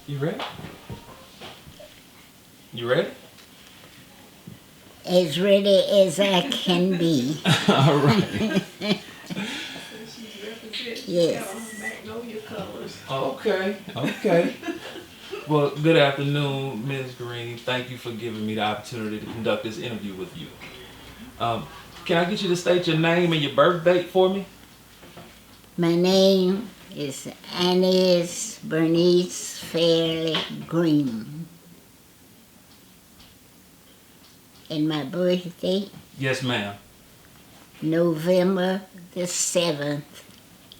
You ready? You ready? As ready as I can be. All right. Yes. Magnolia colors. Okay. Well, good afternoon, Ms. Green. Thank you for giving me the opportunity to conduct this interview with you. Um, can I get you to state your name and your birth date for me? My name is Annis Bernice Fairley Green. And my birthday, Yes, ma'am. November the 7th,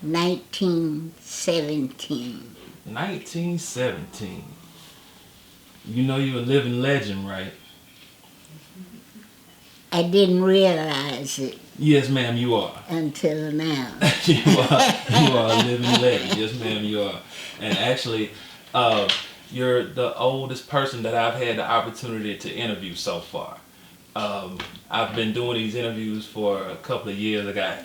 1917. 1917. You know you're a living legend, right? I didn't realize it Yes, ma'am, you are. until now. You are a living legend. Yes, ma'am, you are. And actually, you're the oldest person that I've had the opportunity to interview so far. I've been doing these interviews for a couple of years. I got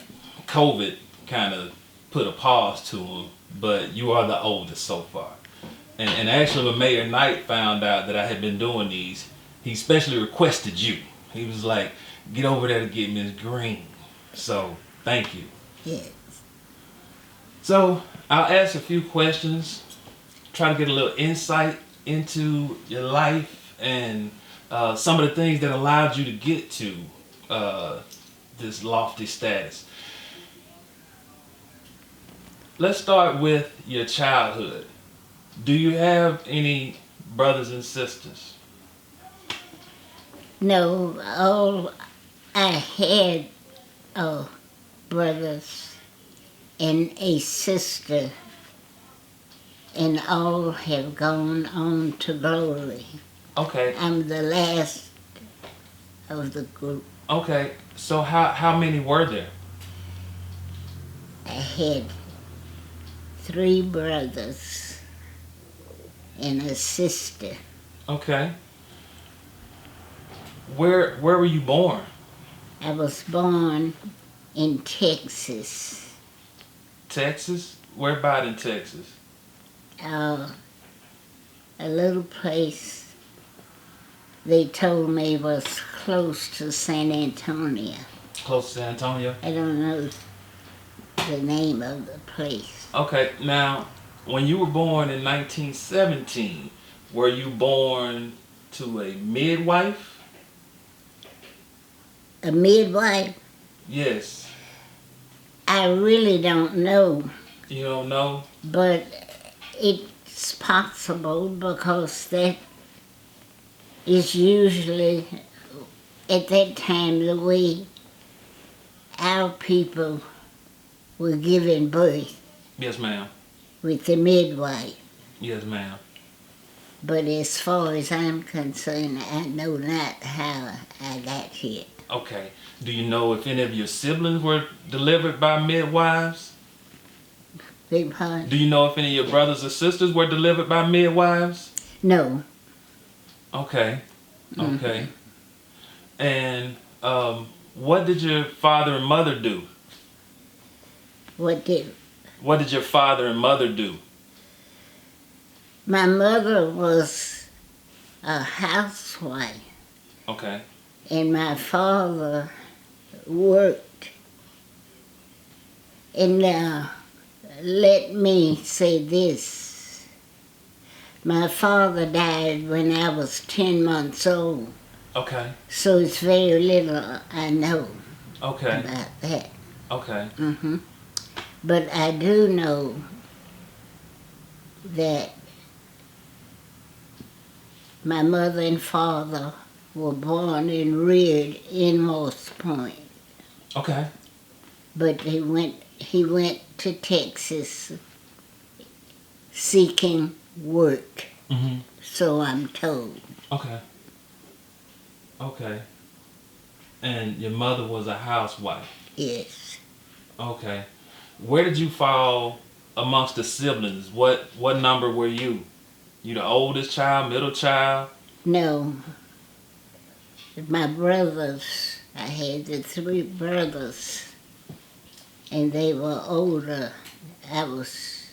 COVID kind of put a pause to them, but you are the oldest so far. And actually, when Mayor Knight found out that I had been doing these, he specially requested you. He was like, get over there to get Miss Green. So, thank you. Yes. So, I'll ask a few questions, try to get a little insight into your life and some of the things that allowed you to get to this lofty status. Let's start with your childhood. Do you have any brothers and sisters? No, all I had brothers and a sister, and all have gone on to glory. Okay. I'm the last of the group. Okay. So how many were there? I had 3 brothers and a sister. Okay. Where were you born? I was born in Texas. Texas? Where about in Texas? A little place they told me was close to San Antonio. Close to San Antonio? I don't know the name of the place. Okay, now, when you were born in 1917, were you born to a midwife? A midwife? Yes. I really don't know, You don't know? but it's possible because that is usually, at that time, the way our people were given birth, Yes, ma'am. with the midwife. Yes, ma'am. But as far as I'm concerned, I know not how I got here. Okay. Do you know if any of your siblings were delivered by midwives? Big pardon? Do you know if any of your brothers or sisters were delivered by midwives? No. Okay. Okay. And what did your father and mother do? What did What did your father and mother do? my mother was a housewife, Okay. and my father worked. And now, let me say this. My father died when I was 10 months old, Okay. so it's very little I know Okay. about that. Okay. But I do know that my mother and father were born and reared in Moss Point. Okay. But he went to Texas seeking work, so I'm told. Okay. Okay. And your mother was a housewife. Yes. Okay. Where did you fall amongst the siblings? What number were you? You the oldest child, middle child? No. My brothers, I had the 3 brothers, and they were older. I was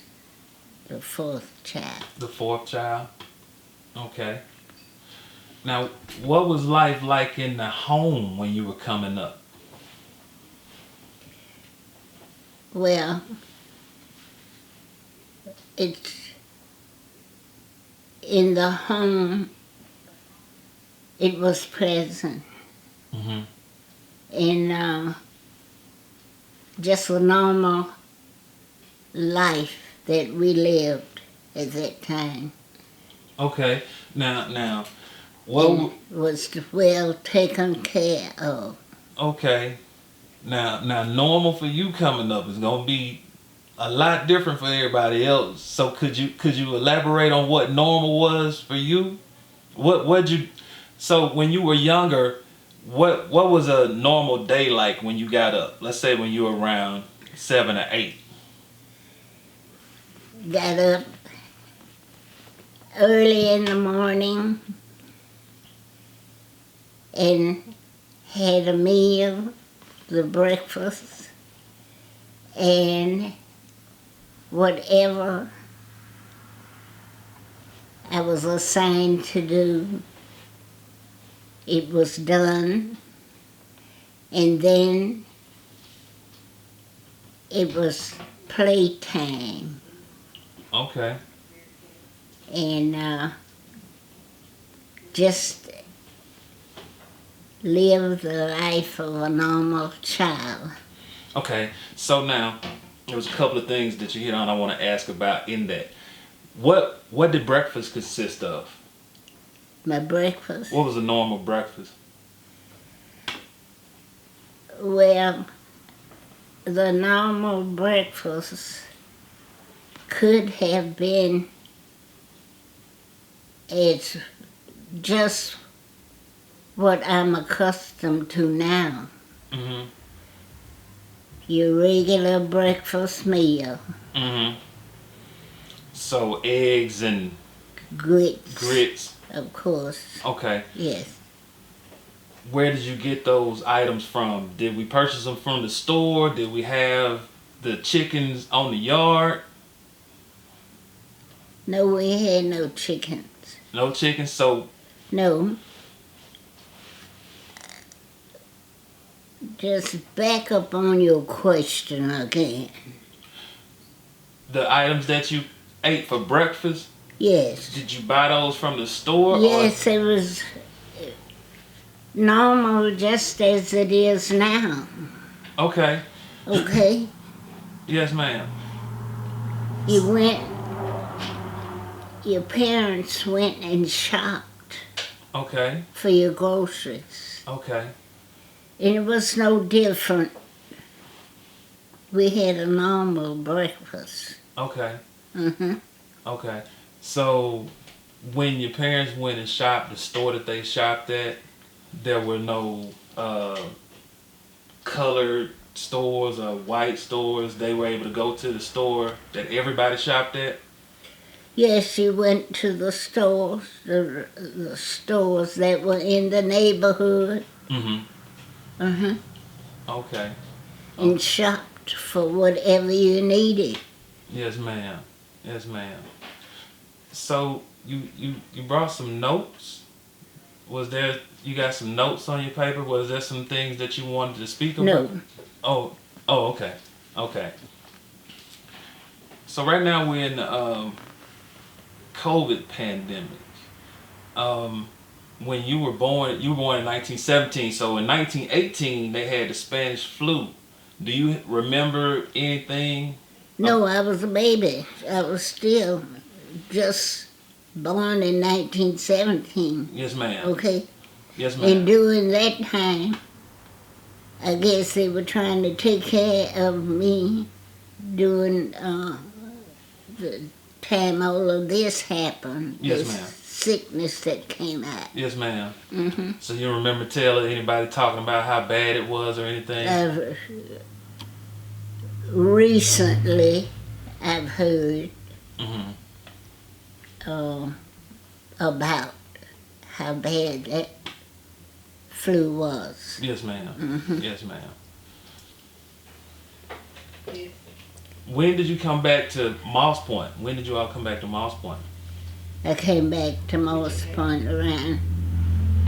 the fourth child. The fourth child. Okay. Now, what was life like in the home when you were coming up? Well, it's in the home. It was pleasant, Mm-hmm. and just a normal life that we lived at that time. Okay. Now, And what? was well taken care of. Okay. Now, normal for you coming up is gonna be a lot different for everybody else. So, could you elaborate on what normal was for you? What you? So, when you were younger, what was a normal day like when you got up? Let's say when you were around 7 or 8. Got up early in the morning and had a meal, the breakfast, and whatever I was assigned to do, it was done, and then it was playtime, Okay. and just live the life of a normal child. Okay. So now, there was a couple of things that you hit on I want to ask about in that. What did breakfast consist of? My breakfast, What was a normal breakfast? well, the normal breakfast could have been it's just what I'm accustomed to now. Mm-hmm. Your regular breakfast meal, Mm-hmm. So eggs and grits. of course, Okay. yes. Where did you get those items from? Did we purchase them from the store? Did we have the chickens on the yard? No, we had no chickens. No chickens. So No. Just back up on your question again. the items that you ate for breakfast, Yes. did you buy those from the store? Yes, it was normal just as it is now. Or? Okay. Okay? Yes, ma'am. You went, your parents went and shopped Okay. for your groceries. Okay. And it was no different. We had a normal breakfast. Okay. Mm-hmm. Okay. So when your parents went and shopped, the store that they shopped at, there were no colored stores or white stores. They were able to go to the store that everybody shopped at. Yes, you went to the stores, the stores that were in the neighborhood. Mm-hmm. Uh-huh. Okay. And shopped for whatever you needed. Yes, ma'am. Yes, ma'am. So you brought some notes. Was there, you got some notes on your paper? Was there some things that you wanted to speak about? No. Oh, okay. Okay. So right now we're in the COVID pandemic. When you were born in 1917. So in 1918 they had the Spanish flu. Do you remember anything? No, I was a baby. I was still just born in 1917. Yes, ma'am. Okay? Yes, And ma'am. during that time, I guess they were trying to take care of me during the time all of this happened. Yes, this ma'am. sickness that came out. Yes, ma'am. Mm-hmm. So you remember telling anybody talking about how bad it was or anything? Recently, I've heard Mm-hmm. about how bad that flu was. Yes, ma'am. Mm-hmm. Yes, ma'am. When did you come back to Moss Point? When did you all come back to Moss Point? I came back to Moss Point around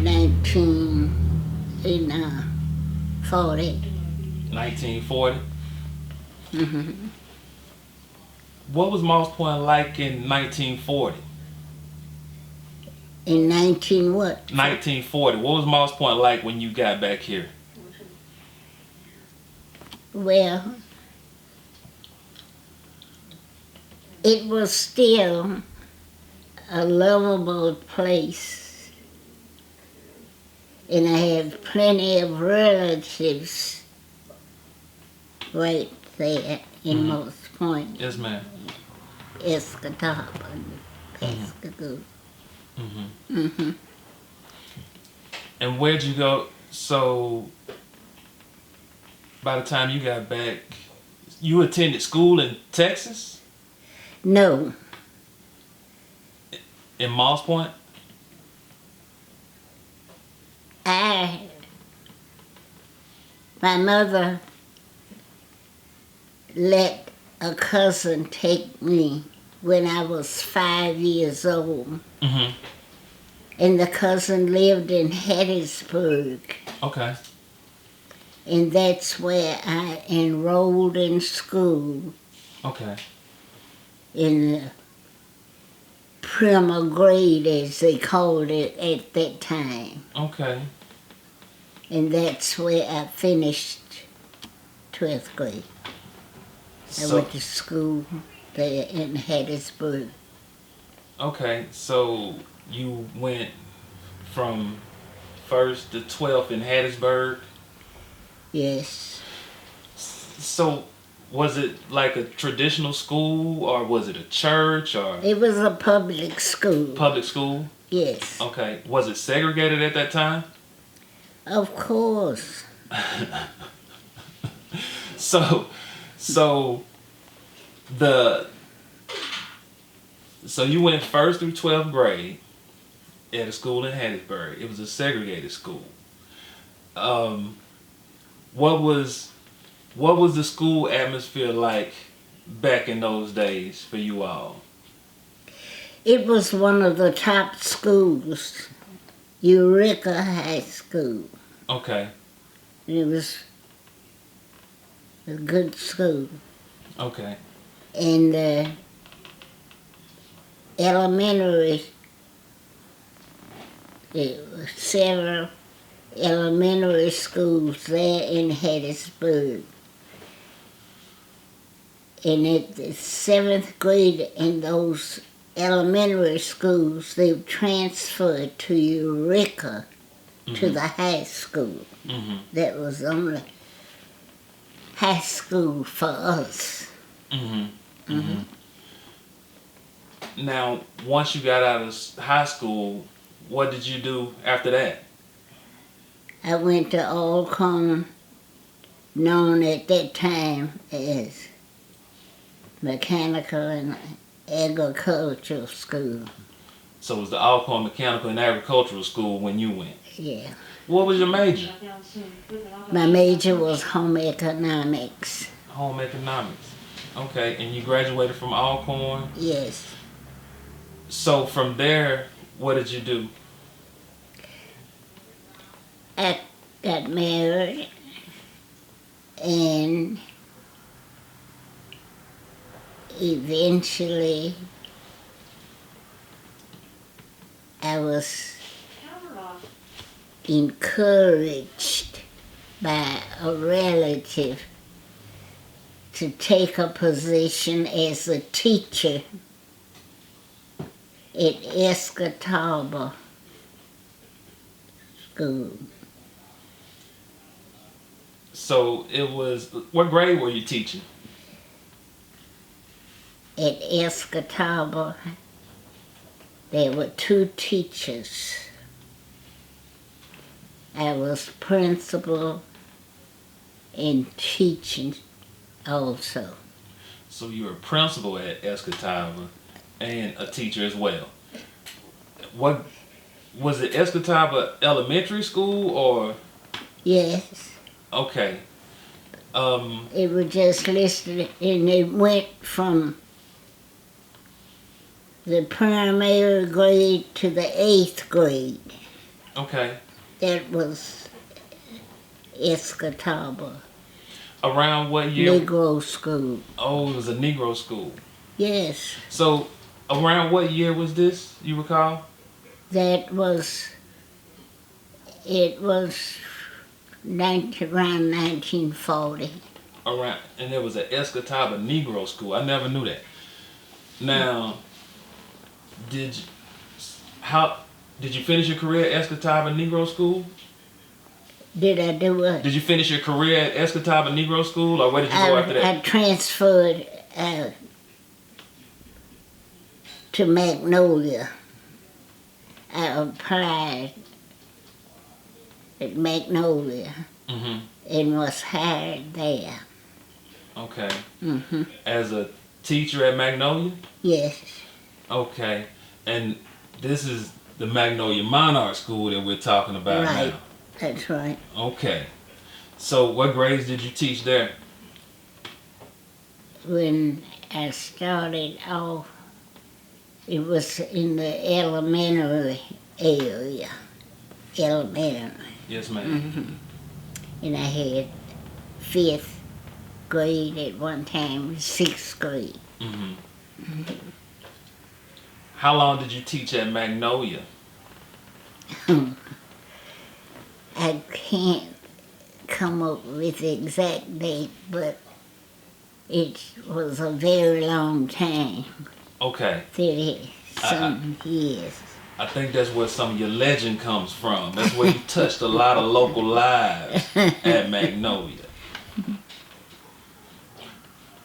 1940. 1940. Mm-hmm. What was Moss Point like in 1940? In 19 what? 1940. What was Moss Point like when you got back here? Well, it was still a lovable place, and I had plenty of relatives right there in Moss Point, Yes, ma'am. Escatawpa, and Pascagoula. And where'd you go? So, by the time you got back, you attended school in Texas? No, In Moss Point? my mother let a cousin take me when I was 5 years old. Mm-hmm. And the cousin lived in Hattiesburg. Okay. And that's where I enrolled in school Okay. in the primer grade, as they called it at that time. Okay. And that's where I finished 12th grade. I So, went to school there in Hattiesburg. okay, so you went from 1st to 12th in Hattiesburg. Yes. So, was it like a traditional school, or was it a church, or It was a public school. public school? Yes. Okay. Was it segregated at that time? Of course. So you went 1st through 12th grade at a school in Hattiesburg. It was a segregated school. What was the school atmosphere like back in those days for you all? It was one of the top schools, Eureka High School. Okay. It was a good school. Okay. And elementary, there were several elementary schools there in Hattiesburg. And at the 7th grade in those elementary schools, they transferred to Eureka, to the high school. Mm-hmm. That was only high school for us. Mm-hmm. Mm-hmm. Now, once you got out of high school, what did you do after that? I went to Alcorn, known at that time as Mechanical and Agricultural School. So it was the Alcorn Mechanical and Agricultural School when you went. Yeah. What was your major? My major was home economics. Home economics. Okay, and you graduated from Alcorn? Yes. So from there, what did you do? I got married and eventually I was encouraged by a relative to take a position as a teacher at Escatawpa School. So it was, what grade were you teaching? At Escatawpa, there were 2 teachers. I was principal and teaching also. So you were a principal at Escatawpa and a teacher as well. What was it, Escatawpa Elementary School or? Yes. Okay. It was just listed, and it went from the primary grade to the 8th grade. Okay. That was Escatawba Around what year? Negro School. Oh, it was a Negro school. Yes, So, around what year was this, you recall? it was around 1940. Around, and it was an Escatawba Negro school. I never knew that. Now, did you, did you finish your career at Escatawba Negro School? Did I do what? Did you finish your career at Escatawba Negro School, or where did you go after that? I transferred to Magnolia. I applied at Magnolia Mm-hmm. and was hired there. Okay. Mm-hmm. As a teacher at Magnolia? Yes. Okay. And this is the Magnolia Monarch School that we're talking about Right. now. That's right. Okay. So what grades did you teach there? When I started off, it was in the elementary area. Elementary. Yes, ma'am. Mm-hmm. And I had 5th grade at one time, 6th grade. Mm-hmm. How long did you teach at Magnolia? I can't come up with the exact date, but it was a very long time, Okay. 30-some years. I think that's where some of your legend comes from. That's where you touched a lot of local lives at Magnolia.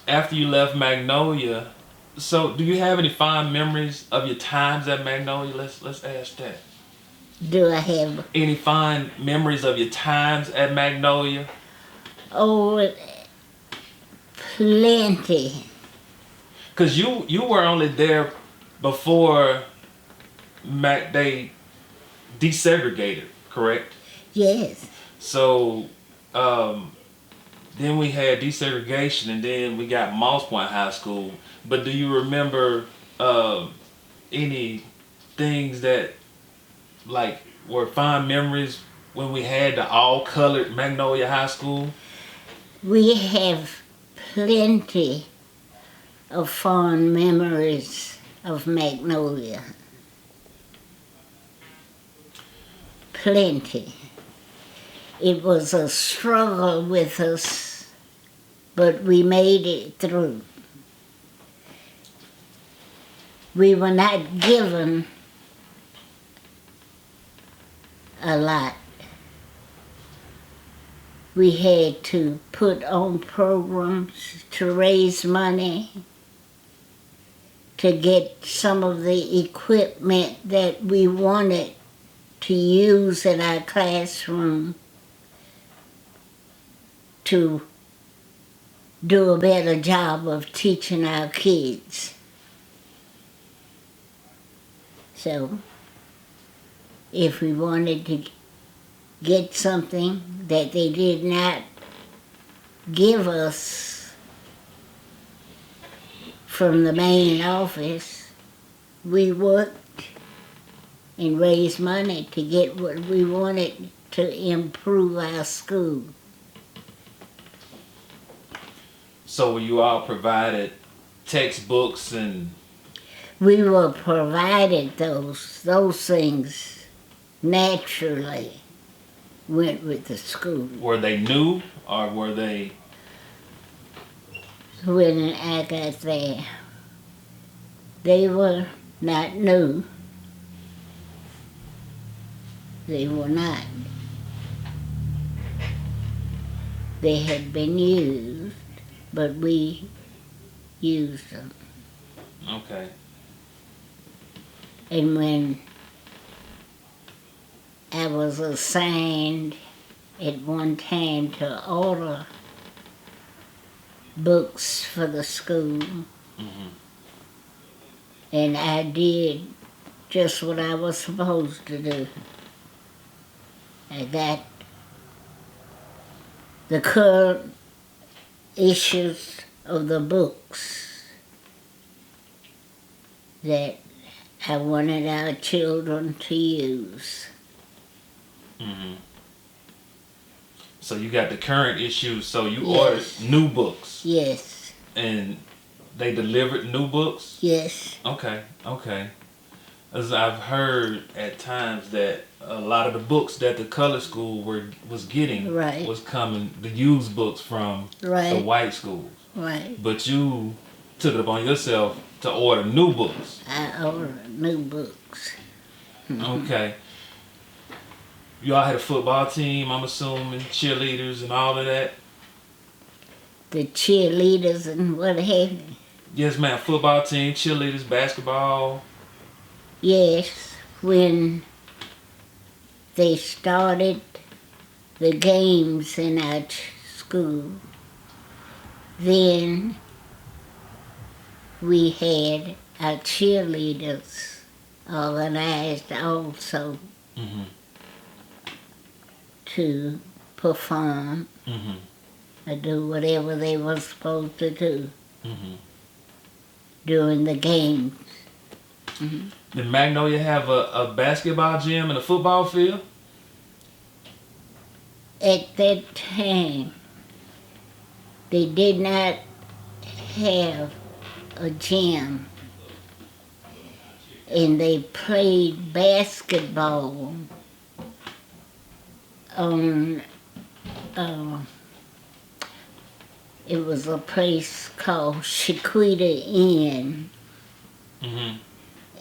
After you left Magnolia, so do you have any fond memories of your times at Magnolia? Let's ask that. Do I have? Any fond memories of your times at Magnolia? Oh, plenty. Cause you were only there before they desegregated, correct? Yes. So then we had desegregation, and then we got Moss Point High School. But do you remember any things that like were fond memories when we had the all-colored Magnolia High School? We have plenty of fond memories of Magnolia. Plenty. It was a struggle with us, but we made it through. We were not given a lot. We had to put on programs to raise money to get some of the equipment that we wanted to use in our classroom to do a better job of teaching our kids. So, if we wanted to get something that they did not give us from the main office, we worked and raised money to get what we wanted to improve our school. So were you all provided textbooks and? We were provided those things naturally went with the school. Were they new or were they? When I got there, they were not new. They were not. They had been used, but we used them. Okay. And when I was assigned at one time to order books for the school, Mm-hmm. and I did just what I was supposed to do. I got the current issues of the books that I wanted our children to use. Mm-hmm. So you got the current issues. So you Yes. ordered new books, Yes, and they delivered new books. yes, Okay, okay. As I've heard at times that a lot of the books that the color school was getting Right. was coming the used books from the right, white schools. right. But you took it upon yourself to order new books. I ordered new books. Okay. You all had a football team, I'm assuming, cheerleaders and all of that. The cheerleaders and what have you. Yes, ma'am. Football team, cheerleaders, basketball. Yes, when they started the games in our school, then we had our cheerleaders organized also Mm-hmm. to perform Mm-hmm. or do whatever they were supposed to do Mm-hmm. during the games. Did Magnolia have a basketball gym and a football field? At that time, they did not have a gym, and they played basketball on, it was a place called Chiquita Inn, Mm-hmm.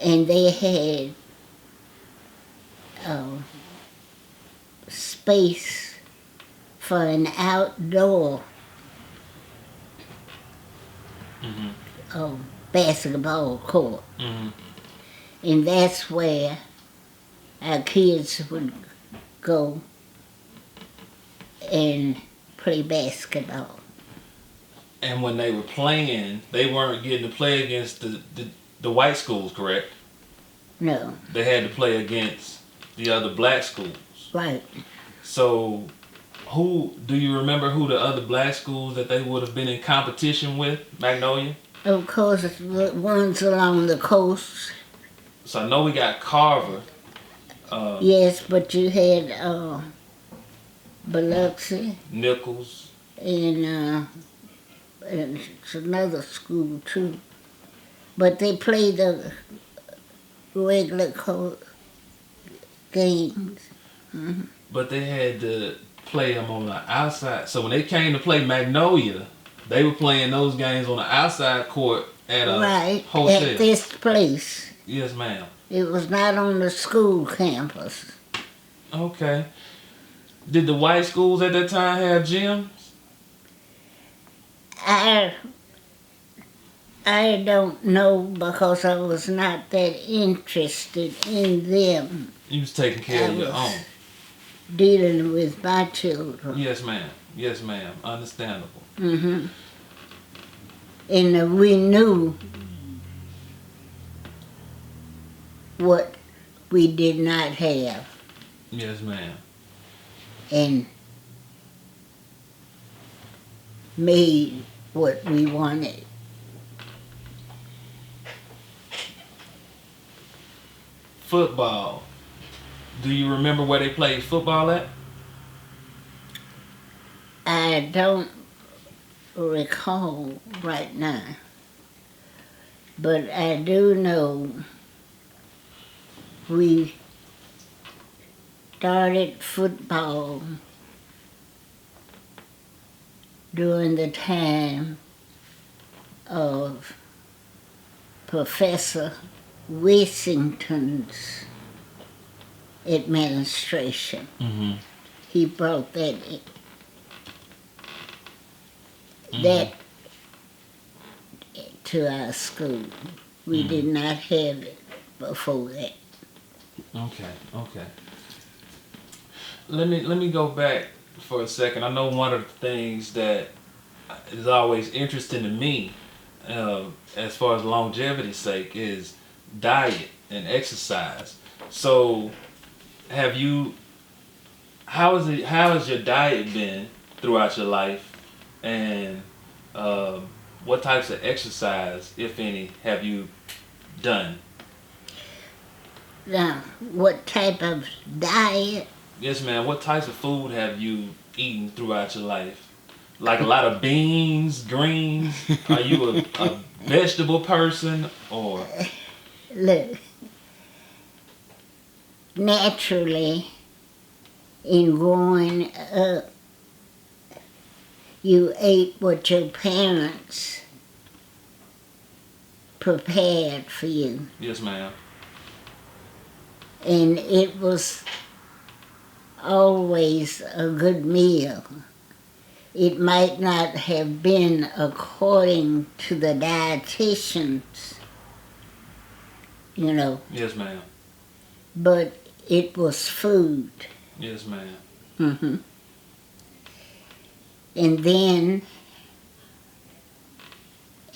and they had space for an outdoor Mm-hmm. basketball court. Mm-hmm. And that's where our kids would go and play basketball. And when they were playing, they weren't getting to play against the white schools, correct? No, They had to play against the other black schools. right. So, do you remember who the other black schools that they would have been in competition with, Magnolia? Of course, the ones along the coast. So I know we got Carver. Yes, but you had Biloxi Nichols. and it's another school too. But they play the regular games. Mm-hmm. But they had to play them on the outside. So when they came to play Magnolia, they were playing those games on the outside court at a Right, hotel. at this place. Yes, ma'am. It was not on the school campus. Okay. Did the white schools at that time have gyms? I don't know because I was not that interested in them. You was taking care of your I was own. dealing with my children. Yes, ma'am. Yes, ma'am. Understandable. Mm-hmm. And we knew what we did not have. Yes, ma'am. And made what we wanted. Football. Do you remember where they played football at? I don't recall right now, but I do know we started football during the time of Professor Wessington's administration. Mm-hmm. He brought that in. That to our school. We did not have it before that. Okay, okay. Let me go back for a second. I know one of the things that is always interesting to me, as far as longevity's sake, is diet and exercise. So, how has your diet been throughout your life, and What types of exercise, if any, have you done? Now, what type of diet? Yes, ma'am. What types of food have you eaten throughout your life? Like a lot of beans, greens? Are you a vegetable person or? Look, naturally, in growing up, you ate what your parents prepared for you. Yes, ma'am. And it was always a good meal. It might not have been according to the dietitians, Yes, ma'am. but it was food. Yes, ma'am. hmm And then,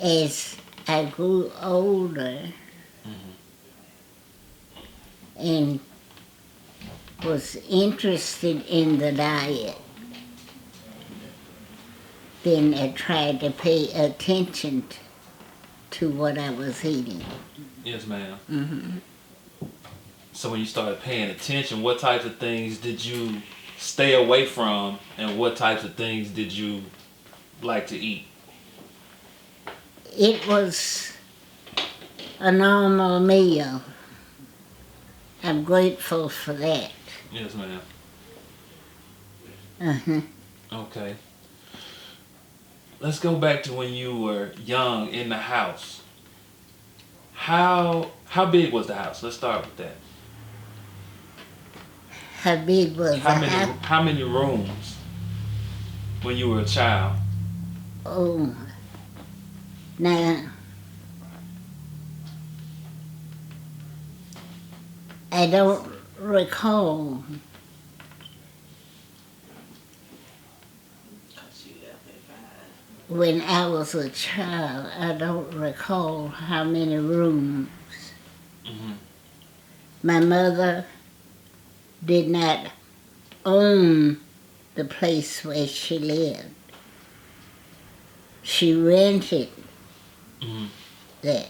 as I grew older and was interested in the diet, then I tried to pay attention to what I was eating. Yes, ma'am. hmm So when you started paying attention, what types of things did you stay away from, and what types of things did you like to eat? It was a normal meal. I'm grateful for that. Yes, ma'am. Uh-huh. Okay. Let's go back to when you were young in the house. How big was the house? Let's start with that. How big was the house? How many rooms when you were a child? Oh, now, I don't recall. When I was a child, I don't recall how many rooms. Mm-hmm. My mother did not own the place where she lived. She rented Mm-hmm. that,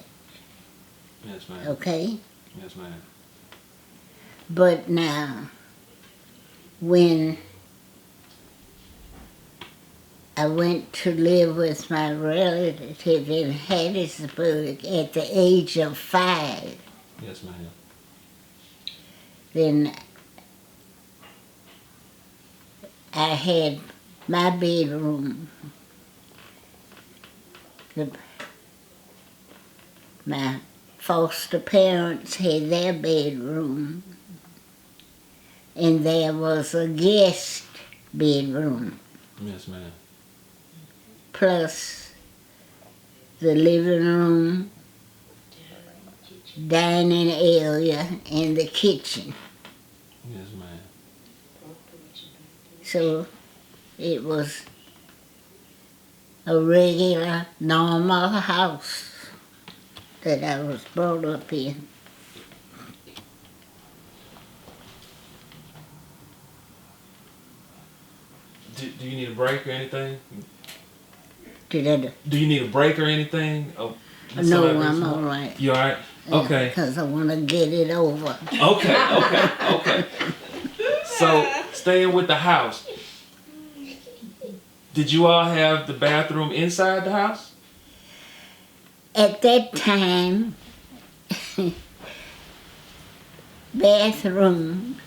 Yes, ma'am. okay? Yes, ma'am. But now, when I went to live with my relative in Hattiesburg at the age of 5, Yes, ma'am. then I had my bedroom. My foster parents had their bedroom, and there was a guest bedroom, Yes, ma'am. plus the living room, dining area, and the kitchen. Yes, ma'am. So it was a regular, normal house that I was brought up in. Do you need a break or anything? Did I? Do you need a break or anything? Oh, No, I'm all right. You all right? Okay. Because I want to get it over. Okay. So, staying with the house, did you all have the bathroom inside the house? At that time, bathroom.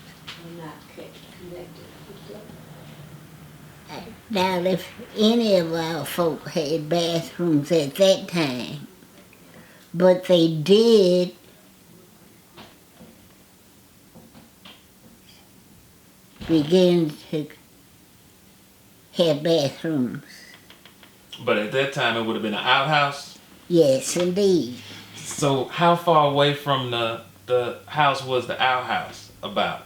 Now, if any of our folk had bathrooms at that time, but they did begin to have bathrooms. But at that time, it would have been an outhouse. Yes, indeed. So, how far away from the house was the outhouse? About?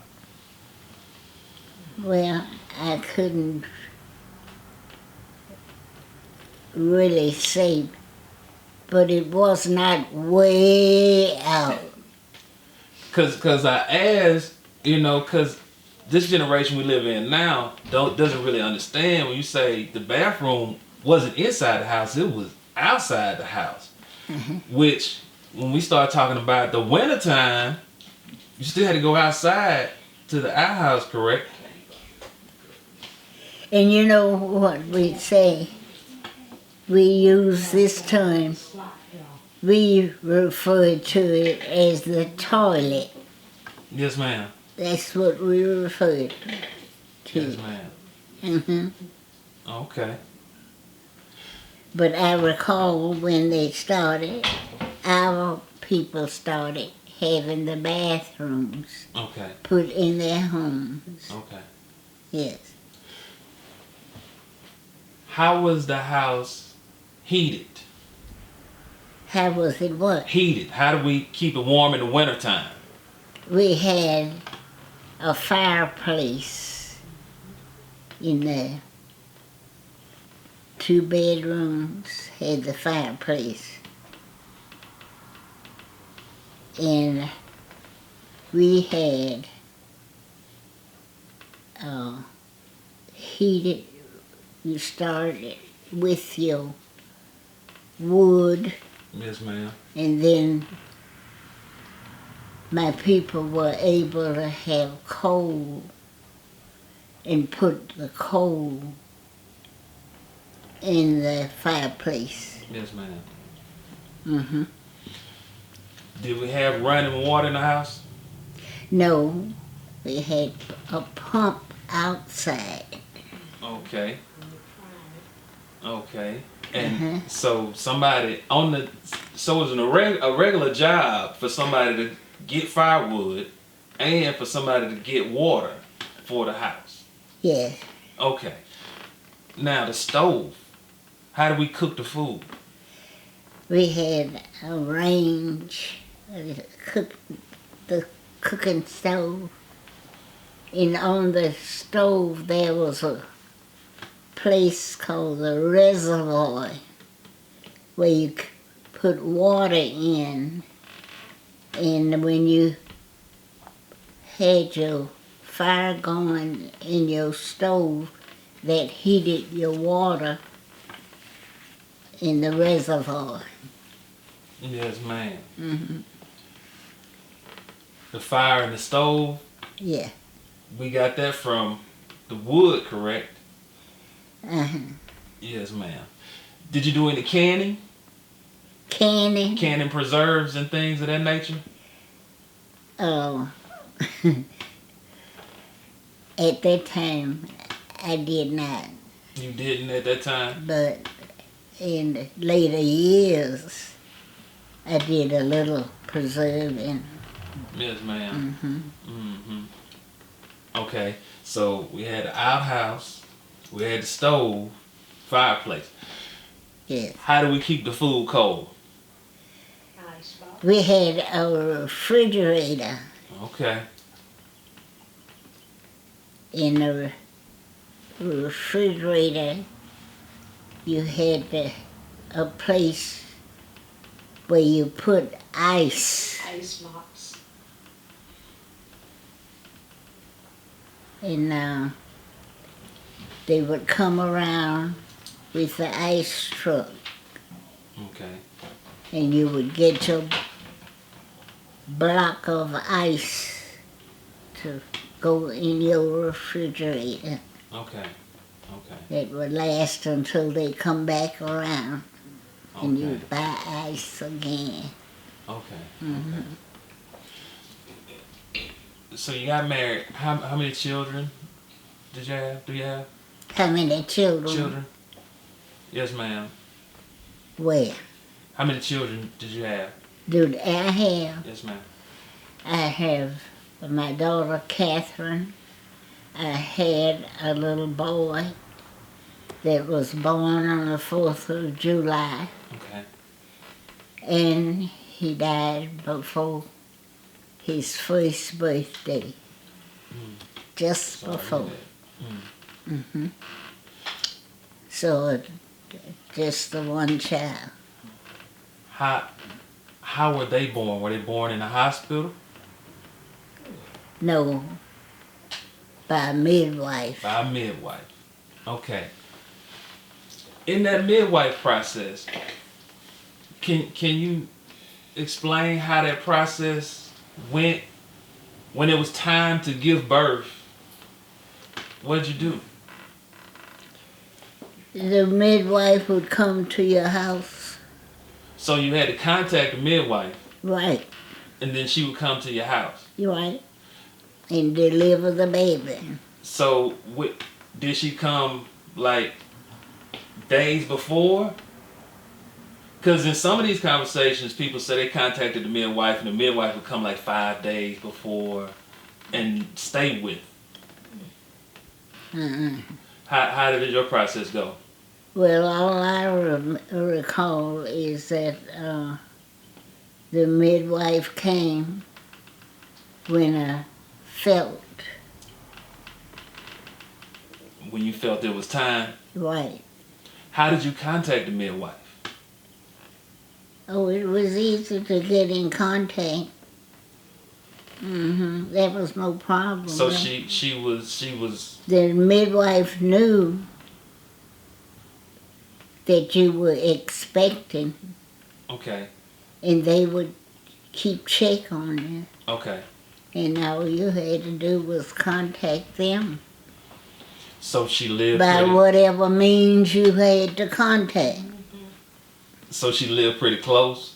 Well, I couldn't really say, but it was not way out. Cause I asked, cause this generation we live in now doesn't really understand when you say the bathroom wasn't inside the house, it was outside the house. Which, when we start talking about the wintertime, you still had to go outside to the outhouse, correct? And you know what we say? We use this term, we refer to it as the toilet. Yes, ma'am. That's what we refer to. Yes, ma'am. Mm-hmm. Okay. But I recall when they started, our people started having the bathrooms Okay. put in their homes. Okay. Yes. How was the house heated? How was it what? Heated. How do we keep it warm in the wintertime? We had a fireplace in there. 2 bedrooms had the fireplace. And we had heated, you started with your wood, Yes, ma'am. and then my people were able to have coal and put the coal in the fireplace. Yes, ma'am. Mm-hmm. Did we have running water in the house? No, we had a pump outside. Okay. Okay. And Uh-huh. so somebody on the, so it was a regular job for somebody to get firewood and for somebody to get water for the house. Yes. Okay. Now the stove. How do we cook the food? We had a range, the cooking stove, and on the stove there was a place called the reservoir where you put water in, and when you had your fire going in your stove, that heated your water in the reservoir. Yes, ma'am. Mm-hmm. The fire in the stove, Yeah. we got that from the wood, correct? Uh-huh. Yes, ma'am. Did you do any canning? Canning. Canning preserves and things of that nature? Oh. At that time, I did not. You didn't at that time? But in later years, I did a little preserving. Yes, ma'am. Mm-hmm. Mm-hmm. Okay, so we had the outhouse, we had the stove, fireplace. Yes. How do we keep the food cold? We had a refrigerator. Okay. In the refrigerator, you had a place where you put ice. Ice box. And they would come around with the ice truck, Okay. and you would get your block of ice to go in your refrigerator. Okay. Okay. It would last until they come back around, and Okay. you'd buy ice again. Okay. Mm-hmm. So you got married. How many children did you have? Do you have How many children? children? Yes, ma'am. Where? How many children did you have? Do I have? Yes, ma'am. I have my daughter Catherine. I had a little boy that was born on the 4th of July, Okay. and he died before his first birthday. Just Sorry to before. hear that. Mm-hmm. So just the one child. How were they born? Were they born in a hospital? No, by a midwife. By a midwife. Okay. In that midwife process, can you explain how that process went when it was time to give birth? What'd you do? The midwife would come to your house. So you had to contact the midwife, Right, and then she would come to your house. right. And deliver the baby. So did she come like days before? Because in some of these conversations, people say they contacted the midwife, and the midwife would come like 5 days before and stay with. How did your process go? Well, all I recall is that the midwife came when I felt When you felt it was time? right. How did you contact the midwife? Oh, it was easy to get in contact. That was no problem. So she was The midwife knew that you were expecting, okay. and they would keep check on you. Okay. And all you had to do was contact them So she lived by whatever means you had to contact. So she lived pretty close?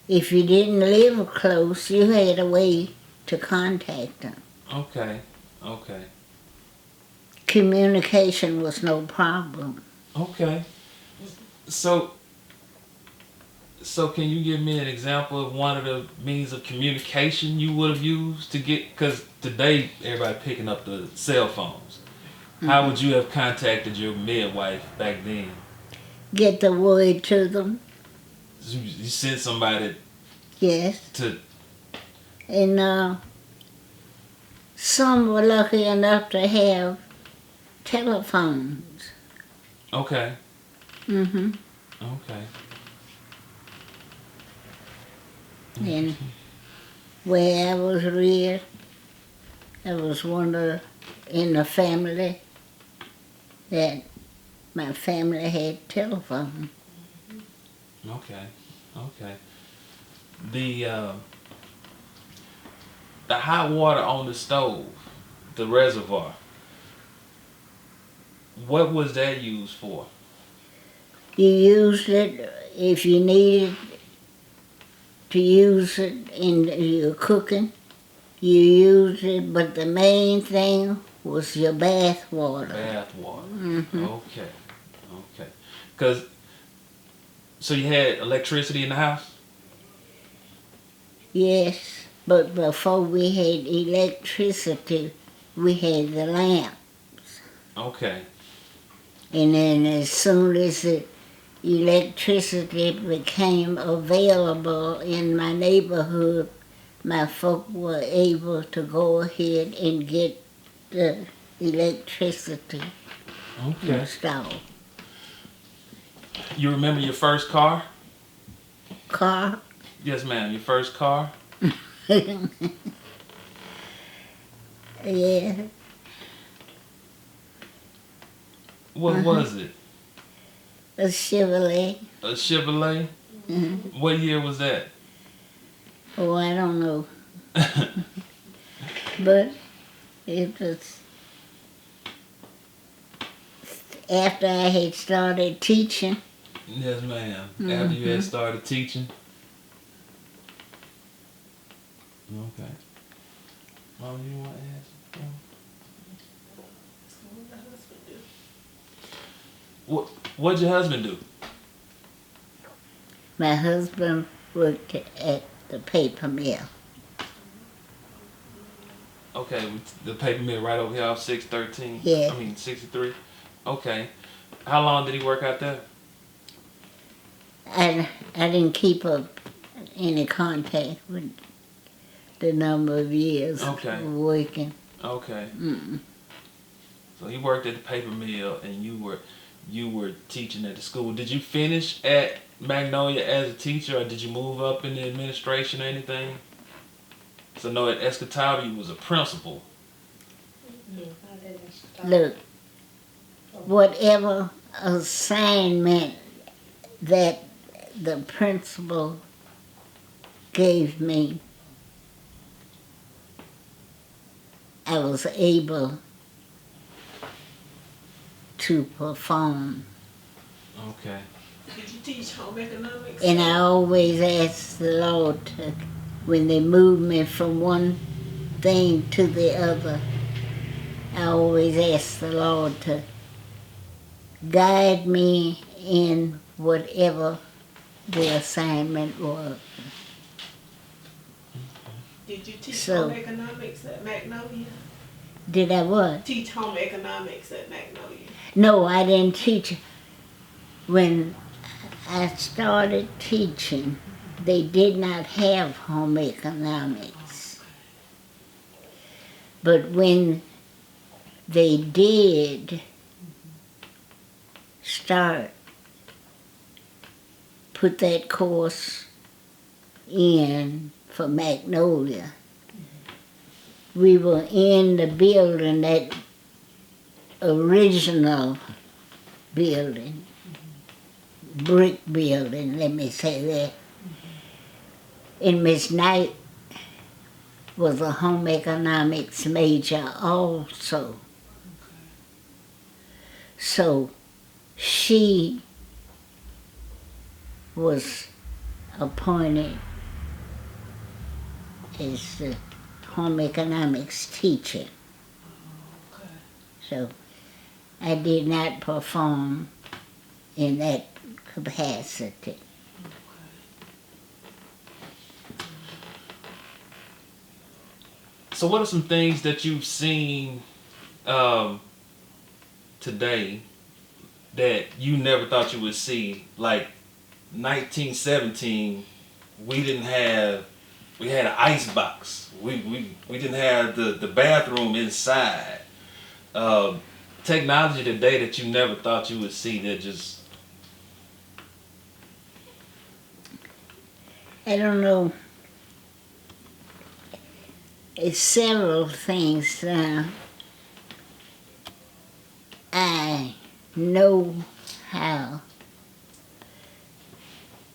If you didn't live close, you had a way to contact them. Okay. Okay. Communication was no problem. Okay. So can you give me an example of one of the means of communication you would have used to get, because today everybody picking up the cell phones. How would you have contacted your midwife back then? Get the word to them. You sent somebody Yes. to... And some were lucky enough to have telephones. Okay. Mm-hmm. Okay. And where I was reared, I was in the family that my family had telephone. Okay. Okay. The hot water on the stove, the reservoir, what was that used for? You used it if you needed to use it in your cooking. You used it, but the main thing was your bath water. Bath water. Mm-hmm. Okay. So you had electricity in the house? Yes, but before we had electricity, we had the lamps. Okay. And then as soon as the electricity became available in my neighborhood, my folk were able to go ahead and get the electricity installed. You remember your first car? Car? Yes, ma'am. Your first car? Yeah. What was it? A Chevrolet. A Chevrolet? Mm-hmm. What year was that? Oh, I don't know. But it was after I had started teaching. Yes, ma'am. After you had started teaching? Okay. Mom, you want to ask? What'd your husband do? My husband worked at the paper mill. Okay, the paper mill right over here off 613? Yeah. 63? Okay. How long did he work out there? I didn't keep up any contact with the number of years of working. Okay. Mm-mm. So he worked at the paper mill, and you were teaching at the school. Did you finish at Magnolia as a teacher, or did you move up in the administration or anything? So no, at Escataway you was a principal. Look, whatever assignment that the principal gave me, I was able to perform. Okay. Did you teach home economics? And I always ask the Lord to, when they move me from one thing to the other, I always ask the Lord to guide me in whatever the assignment was. Did you teach So- home economics at Magnolia? Did I what? Teach home economics at Magnolia. No, I didn't teach. When I started teaching, they did not have home economics. But when they did start, put that course in for Magnolia, we were in the building, that original building, brick building, let me say that. And Miss Knight was a home economics major also. So she was appointed as the home economics teacher. Okay. So I did not perform in that capacity. So what are some things that you've seen today that you never thought you would see? Like 1917, we had an ice box. We didn't have the bathroom inside. Technology today that you never thought you would see, that just... I don't know. It's several things. I know how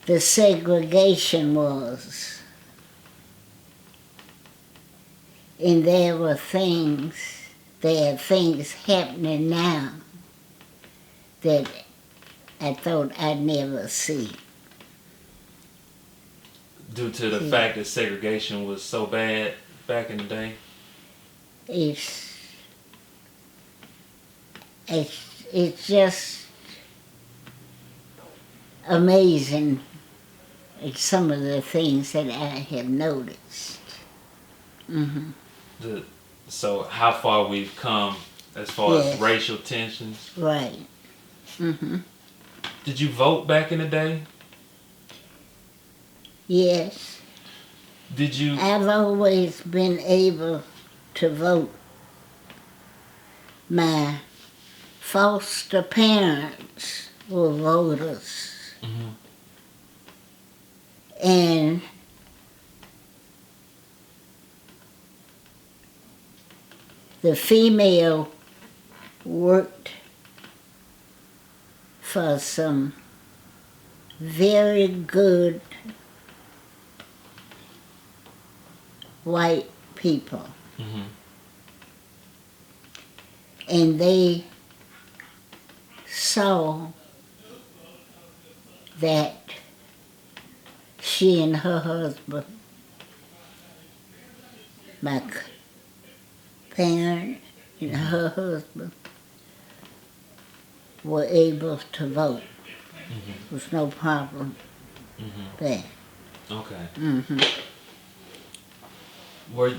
the segregation was. And there are things happening now that I thought I'd never see. Due to the fact that segregation was so bad back in the day? It's just amazing at some of the things that I have noticed. Mm-hmm. So how far we've come as far as Yes. racial tensions. Right. Mm-hmm. Did you vote back in the day? Yes. Did you? I've always been able to vote. My foster parents were voters. Mhm. And the female worked for some very good white people. Mhm. And they saw that she and her husband, my parent and her husband, were able to vote. There was no problem there. Okay. Mm-hmm.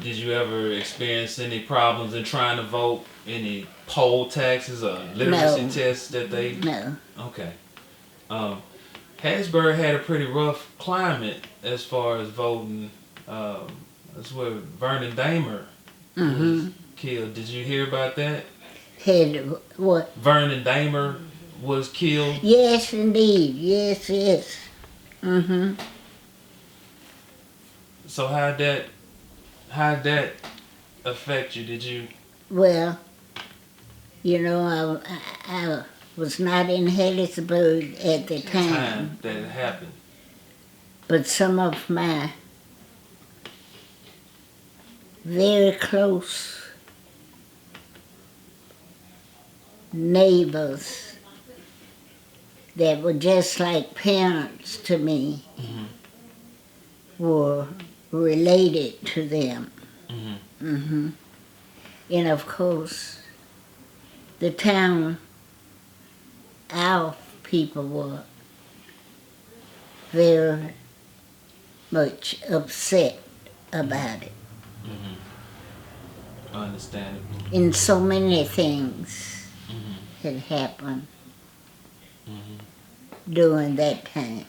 Did you ever experience any problems in trying to vote? Any poll taxes or literacy No. tests that they? No. Okay. Hattiesburg had a pretty rough climate as far as voting. That's where Vernon Damer was killed. Did you hear about that? Had what? Vernon Damer was killed. Yes, indeed. Yes, yes. Mm-hmm. So how'd that affect you? Did you? Well, you know, I was not in Hattiesburg at the time, that it happened. but some of my very close neighbors that were just like parents to me were related to them. And of course, the town, our people were very much upset about it. Understandable. And so many things had happened during that time.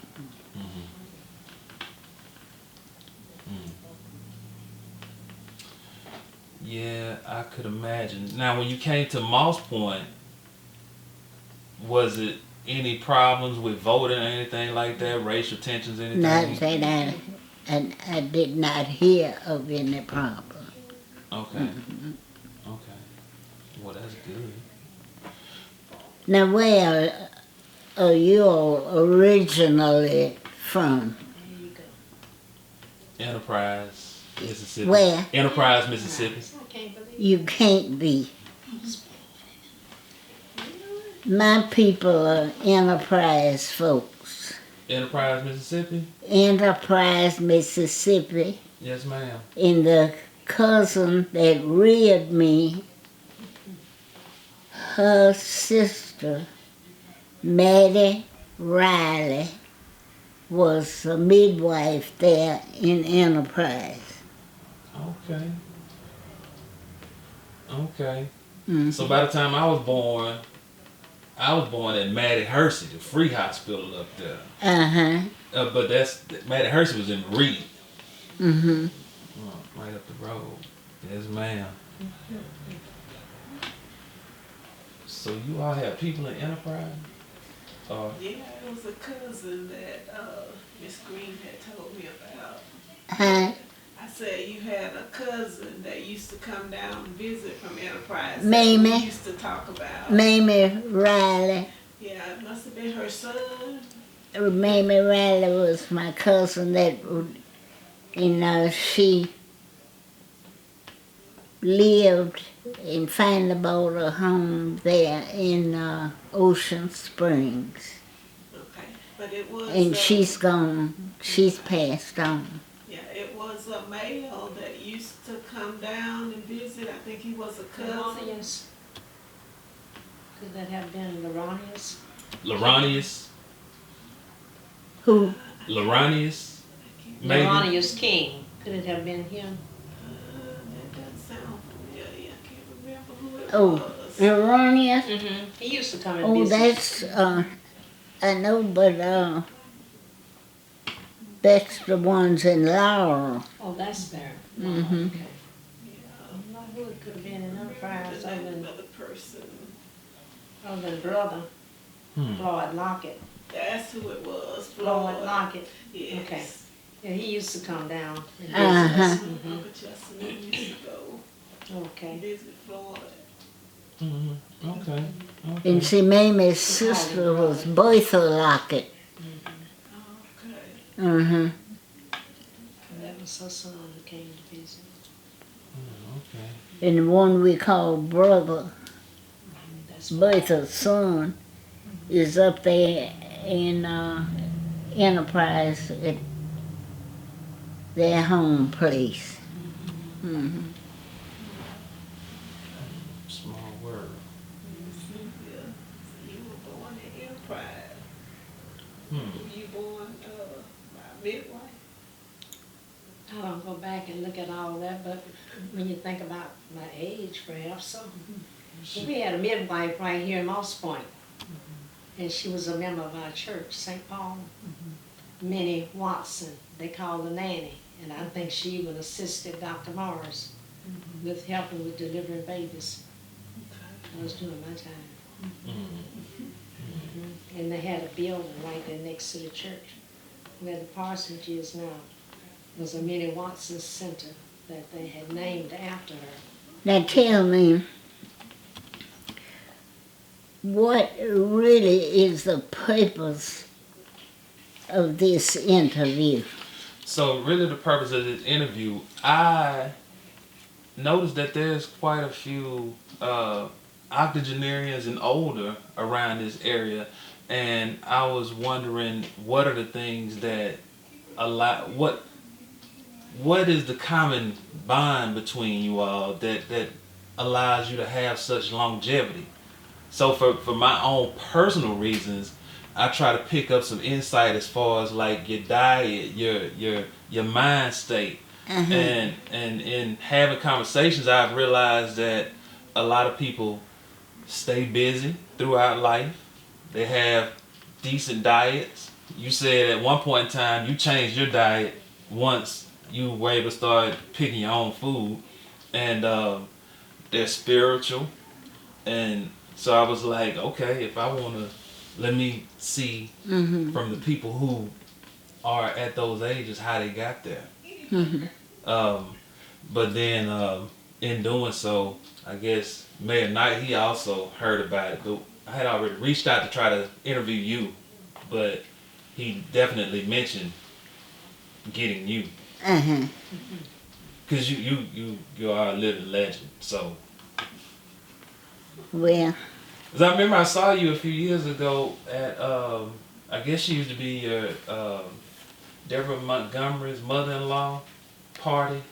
Yeah, I could imagine. Now, when you came to Moss Point, was it any problems with voting or anything like that? Racial tensions, anything? Not that I did not hear of any problem. Okay. Okay. Well, that's good. Now, where are you all originally from? Enterprise, Mississippi. Where? Enterprise, Mississippi. You can't be. My people are Enterprise folks. Enterprise, Mississippi? Enterprise, Mississippi. Yes, ma'am. And the cousin that reared me, her sister, Maddie Riley, was a midwife there in Enterprise. Okay. Okay. Mm-hmm. So by the time I was born at Maddie Hersey, the free hospital up there. But Maddie Hersey was in Reed. Right up the road. Yes, ma'am. So you all have people in Enterprise? Yeah, it was a cousin that Miss Green had told me about. Huh? I said you had a cousin that used to come down and visit from Enterprise. Mamie. That we used to talk about. Mamie Riley. Yeah, it must have been her son. Mamie Riley was my cousin that, she lived and finally bought a home there in Ocean Springs. Okay, but it was. And she's gone. She's passed on. Yeah, it was a male that used to come down and visit. I think he was a cousin. Could that have been Laronius? Laronius? Who? Laronius? Maybe? Laronius King. Could it have been him? That doesn't sound familiar. I can't remember who it Oh, was. Erroneous? He used to come and Oh, visit. that's, I know, but that's the ones in Laurel. Oh, that's there. Mhm. Okay. I don't know who it could have been in Enterprise The other name of than, another person. brother, Hmm. Floyd Lockett. That's who it was. Floyd Lockett. Yes. Okay. Yeah, he used to come down and visit Uh-huh. us. Uncle Justin used to go Okay. visit Floyd. Okay. And see, Mamie's sister was Bertha Lockett. Okay. Mm-hmm. That was her son who came to visit. Okay. And the one we call brother, That's Bertha's son, is up there in Enterprise at their home place. Mm-hmm. Small world. Yeah. So you were born in Enterprise. Hmm. Were you born by midwife? I don't go back and look at all that, but when you think about my age, perhaps so. We had a midwife right here in Moss Point, and she was a member of our church, St. Paul. Minnie Watson, they called her Nanny, and I think she even assisted Dr. Morris with helping with delivering babies. I was doing my time. And they had a building right there next to the church, where the parsonage is now. It was a Minnie Watson Center that they had named after her. Now tell me, what really is the purpose of this interview? So really the purpose of this interview, I noticed that there's quite a few octogenarians and older around this area, and I was wondering what are the things that what is the common bond between you all that allows you to have such longevity? So for my own personal reasons, I try to pick up some insight as far as like your diet, your mind state, and in having conversations, I've realized that a lot of people stay busy throughout life. They have decent diets. You said at one point in time you changed your diet once you were able to start picking your own food, and they're spiritual. And so I was like, okay, if I want to, let me see from the people who are at those ages how they got there. But then in doing so, I guess Mayor Knight, he also heard about it. But I had already reached out to try to interview you, but he definitely mentioned getting you. Because you are a living legend. So. Well, Cause I remember I saw you a few years ago at I guess she used to be your Deborah Montgomery's mother-in-law party.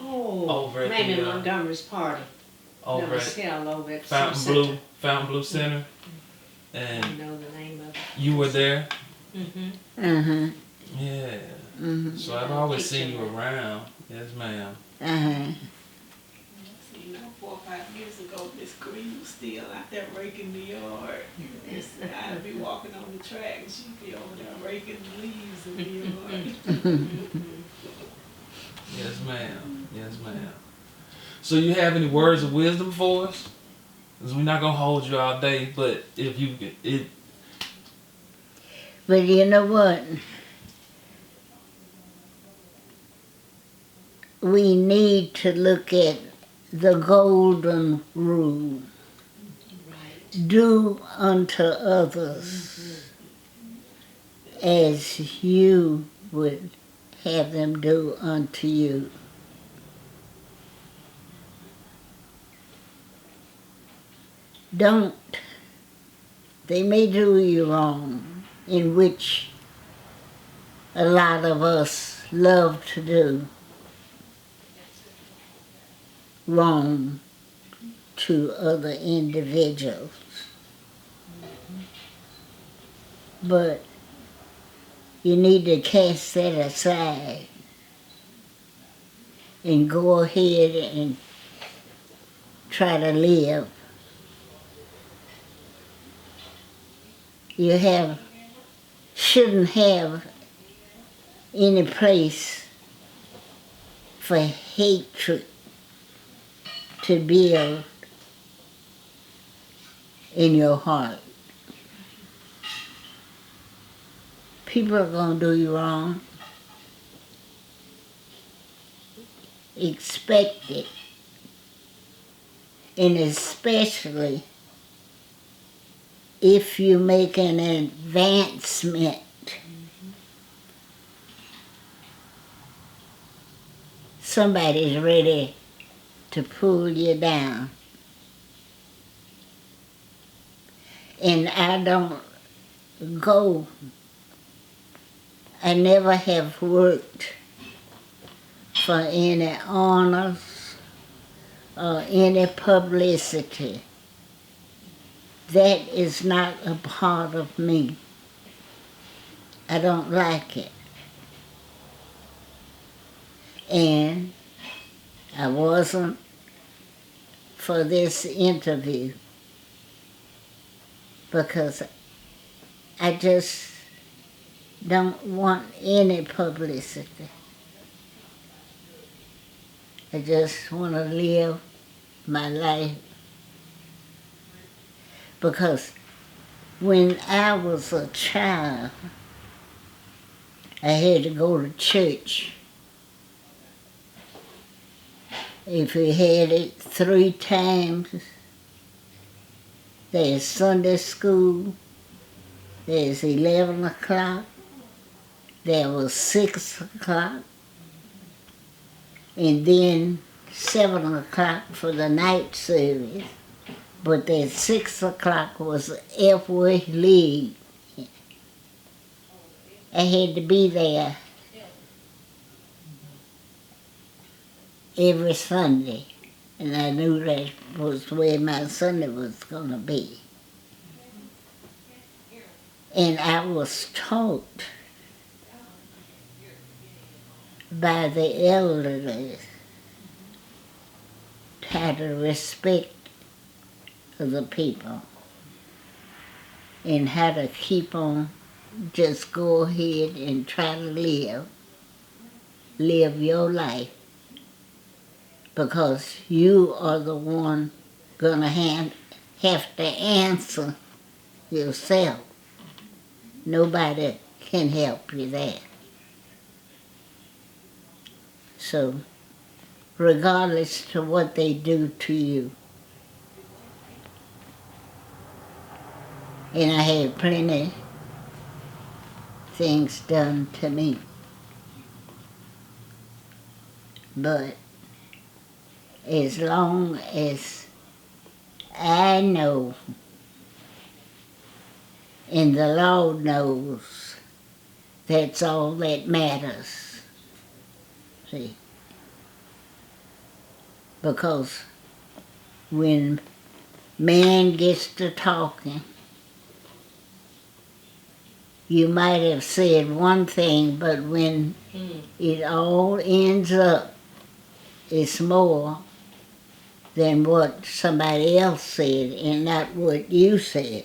Oh, Over at maybe the, Montgomery's party. Over No, at Hell over at Fountain some Blue center. Center. I And know the name of it. you were there. uh-huh, Yeah. So I've always seen you around. Yes, ma'am. uh-huh. So, 4 or 5 years ago, Miss Green was still out there raking the yard. I'd be walking on the track and she'd be over there raking the leaves in the yard. Yes, ma'am. Yes, ma'am. So you have any words of wisdom for us? Because we're not gonna hold you all day, but if you it. But you know what? We need to look at the golden rule. Do unto others as you would have them do unto you. Don't. They may do you wrong, in which a lot of us love to do wrong to other individuals. But you need to cast that aside and go ahead and try to live. You shouldn't have any place for hatred to build in your heart. People are going to do you wrong. Expect it. And especially if you make an advancement, somebody's ready to pull you down. And I never have worked for any honors or any publicity. That is not a part of me. I don't like it. And I wasn't for this interview because I just don't want any publicity. I just want to live my life. Because when I was a child, I had to go to church. If we had it 3 times there's Sunday school, there's 11 o'clock, there was 6 o'clock, and then 7 o'clock for the night service. But that 6 o'clock was F-Way League. I had to be there every Sunday, and I knew that was where my Sunday was going to be. And I was taught by the elderly how to respect the people and how to keep on, just go ahead and try to live your life, because you are the one gonna have to answer yourself. Nobody can help you there. So, regardless to what they do to you, and I had plenty things done to me, but as long as I know and the Lord knows, that's all that matters. See? Because when man gets to talking, you might have said one thing, but when it all ends up, it's more than what somebody else said and not what you said.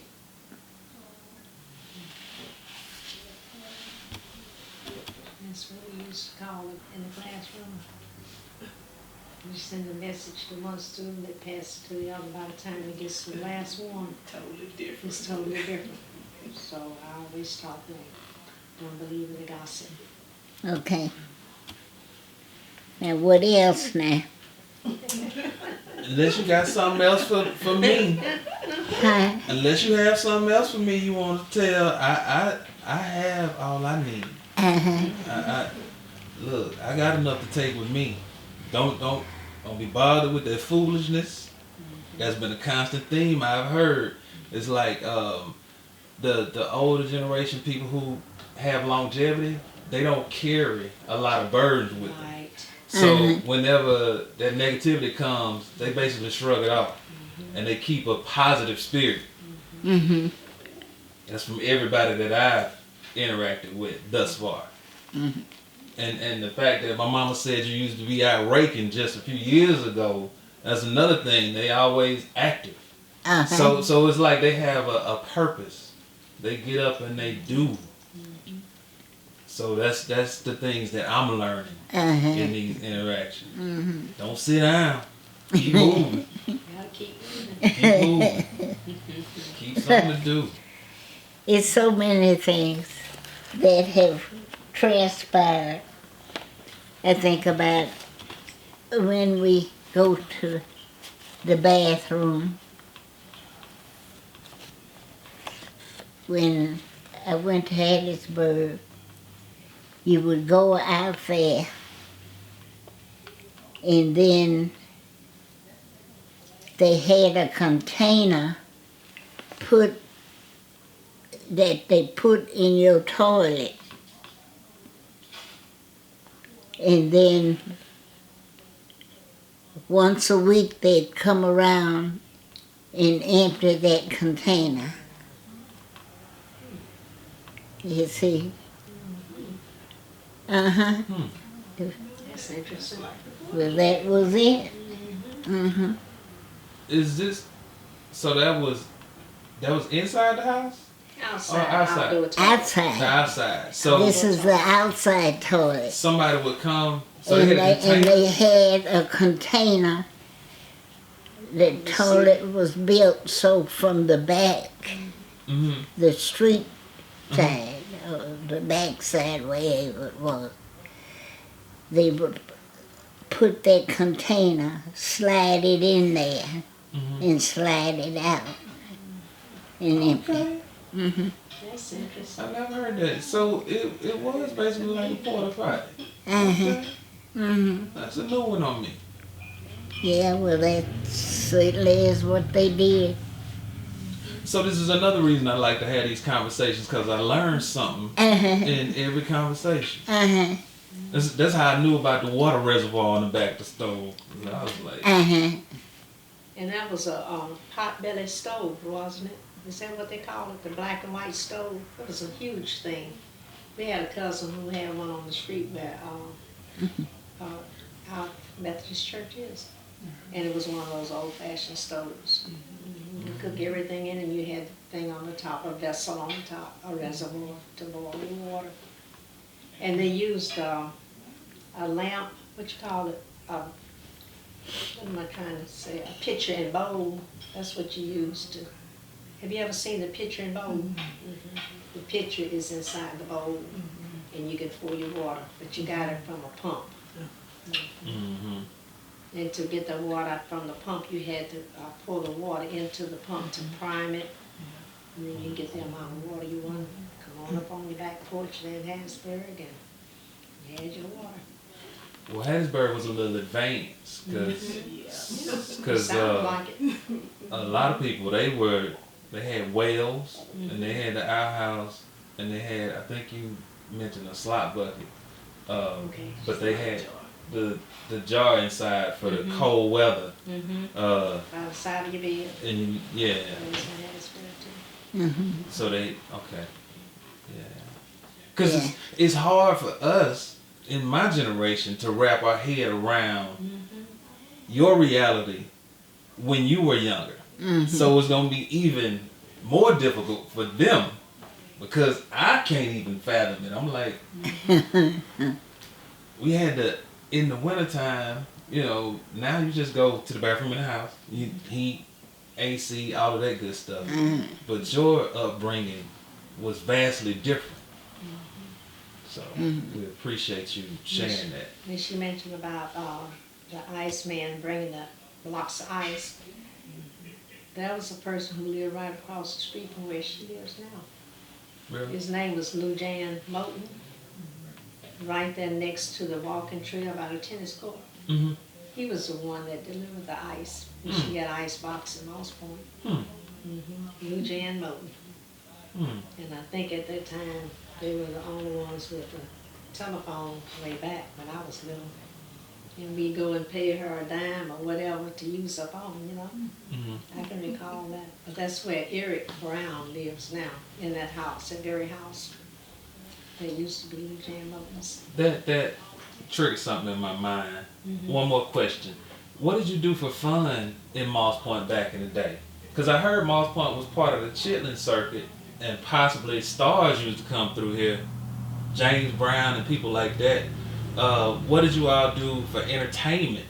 That's what we used to call it in the classroom. You send a message to one student, they pass it to the other. By the time it gets to the last one, Totally different. it's totally different. So I always taught them, don't believe in the gossip. Okay. Now what else now? Unless you got something else for me. Huh? Unless you have something else for me you want to tell, I have all I need. Uh-huh. Look, I got enough to take with me. Don't be bothered with that foolishness. That's been a constant theme I've heard. It's like the older generation, people who have longevity, they don't carry a lot of burdens with them. Right. So whenever that negativity comes, they basically shrug it off, and they keep a positive spirit. Mm-hmm. That's from everybody that I've interacted with thus far. Mm-hmm. And the fact that my mama said you used to be out raking just a few years ago, that's another thing. They always active. Uh-huh. So it's like they have a purpose. They get up and they do. So that's the things that I'm learning in these interactions. Mm-hmm. Don't sit down. Keep moving. Gotta keep moving. Keep moving. Keep something to do. It's so many things that have transpired. I think about when we go to the bathroom. When I went to Hattiesburg, you would go out there, and then they had a container that they put in your toilet, and then once a week they'd come around and empty that container. You see? Uh-huh. That's interesting. Well, that was it. Mm-hmm. Is this so? That was inside the house. Outside. outside. Outdoor toilet. The Outside. outside. So This is the outside toilet. somebody would come. So And they had a container. they had a container. The toilet was built so from the back, Mm-hmm. the street side, or the back side, wherever it was, they would put that container, slide it in there, Mm-hmm. and slide it out. and empty. Okay. That's interesting. I never heard that. So it was basically like a porta potty. Uh-huh. Okay. That's a new one on me. Yeah, well, that certainly is what they did. So this is another reason I like to have these conversations, because I learned something Uh-huh. in every conversation. Uh-huh. That's how I knew about the water reservoir on the back of the stove. I was like, Uh-huh. And that was a pot-belly stove, wasn't it? Is that what they call it? The black and white stove? It was a huge thing. We had a cousin who had one on the street where our Methodist church is. And it was one of those old-fashioned stoves. You cook everything in and you had the thing on the top, a vessel on the top, a reservoir to boil the water. And they used a lamp, what you call it, what am I trying to say, a pitcher and bowl. That's what you used to. Have you ever seen the pitcher and bowl? The pitcher is inside the bowl and you can pour your water, but you got it from a pump. And to get the water from the pump, you had to pour the water into the pump to prime it. And then you get the amount of water you want. Come on up on your back porch there in Harrisburg and you had your water. well, Hattiesburg was a little advanced, because Sounds like it. a lot of people, they had wells, and they had the outhouse, and they had, I think you mentioned a slot bucket, Okay. but they had the jar inside for the cold weather, By the side of your bed. and yeah, That was in Harrisburg too. so they, okay, yeah, because it's hard for us in my generation to wrap our head around your reality when you were younger. So it's gonna be even more difficult for them, because I can't even fathom it. I'm like, we had to, in the wintertime, now you just go to the bathroom in the house, you heat, AC, all of that good stuff. But your upbringing was vastly different. So we appreciate you sharing that. And she mentioned about the Iceman bringing the blocks of ice. That was a person who lived right across the street from where she lives now. Really? His name was Lujan Moten. Right there next to the walking trail by the tennis court. He was the one that delivered the ice. And she got ice box in Moss Point. Lujan Moten. And I think at that time they were the only ones with the telephone way back when I was little. And we go and pay her a dime or whatever to use her phone, I can recall that. But that's where Eric Brown lives now, in that house, that very house. They used to be Lujan Moten's. That triggered something in my mind. One more question. What did you do for fun in Moss Point back in the day? Because I heard Moss Point was part of the Chitlin circuit, and possibly stars used to come through here, James Brown and people like that. What did you all do for entertainment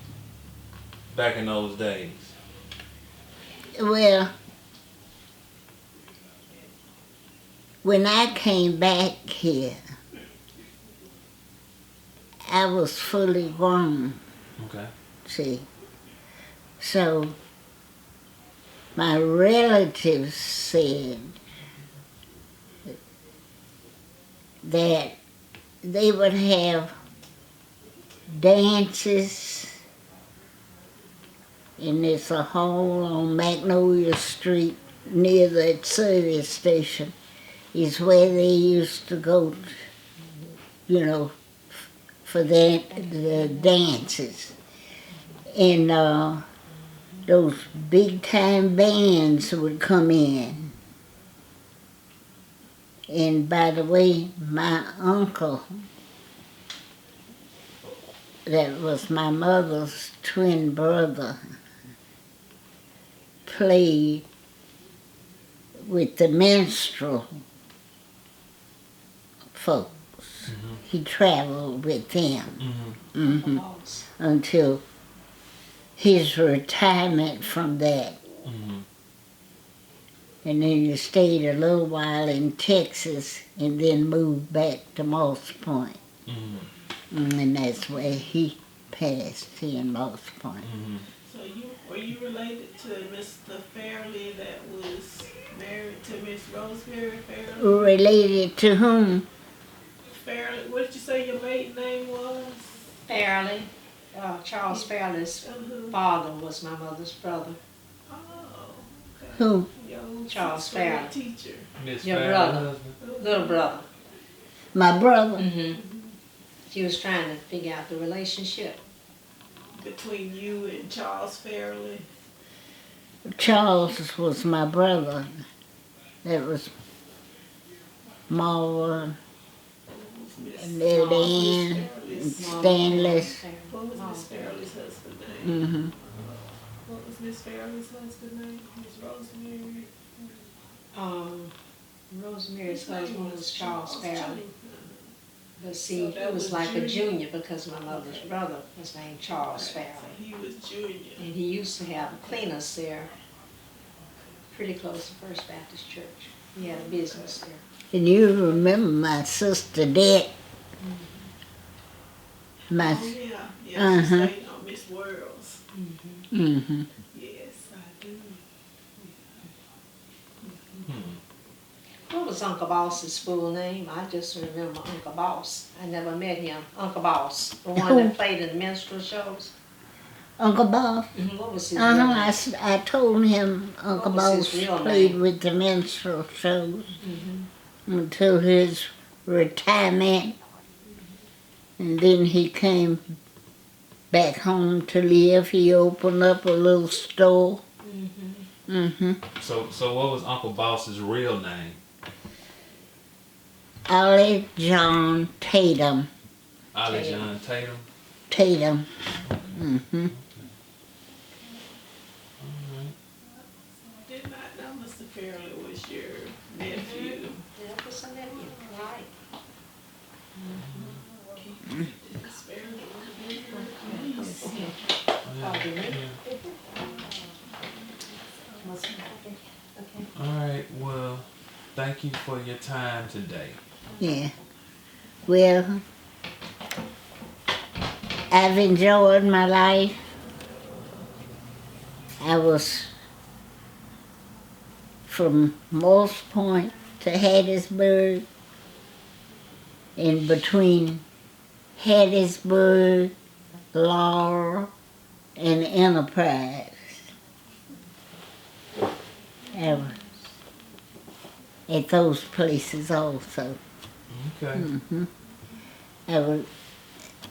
back in those days? Well, when I came back here, I was fully grown, Okay. see. So my relatives said that they would have dances, and there's a hall on Magnolia Street near that service station is where they used to go, for the dances. And those big time bands would come in. And by the way, my uncle, that was my mother's twin brother, played with the minstrel folks. He traveled with them until his retirement from that. And then he stayed a little while in Texas and then moved back to Moss Point. And that's where he passed, here in Moss Point. So were you related to Mr. Fairley that was married to Miss Rosemary Fairley? Related to whom? Fairley, what did you say your maiden name was? Fairley, Charles Fairley's father was my mother's brother. Oh, okay. Who? Your old Charles sixth grade Fairley. teacher. Miss Your Fairley's brother. husband? Little brother. My brother. Mm-hmm. She was trying to figure out the relationship. Between you and Charles Fairley. Charles was my brother. That was Marva and Lillian and Stanley's. What was Miss Fairley's husband's name? Mm-hmm. What was Miss Fairley's husband's name? Miss Rosemary. Rosemary's husband was Charles Fairley. But see, So he that was was like a junior. junior because my mother's brother was named Charles Right, Fairley. so he was junior. And he used to have cleaners there, pretty close to First Baptist Church. He had a business there. And you remember my sister Deb? My, Oh, yeah. She Uh-huh. stayed on Miss World's. mm-hmm. Yes, I do. What was Uncle Boss's full name? I just remember Uncle Boss. I never met him. Uncle Boss, the one Who? that played in the minstrel shows. Uncle Bob. What was his real name? I told him Uncle What was Bob his real played name? with the minstrel shows until his retirement. And then he came back home to live. He opened up a little store. Mm-hmm. So what was Uncle Boss's real name? Ollie John Tatum. Ollie John Tatum. Tatum. Mm-hmm. Did not know Mr. Fairley was your nephew. That was a nephew, right? Miss Fairley was your niece. Pardon me? Okay. All right. Well, thank you for your time today. Yeah. Well, I've enjoyed my life. I was from Morse Point to Hattiesburg, in between Hattiesburg, Laurel, and Enterprise. I was at those places also. Okay. I would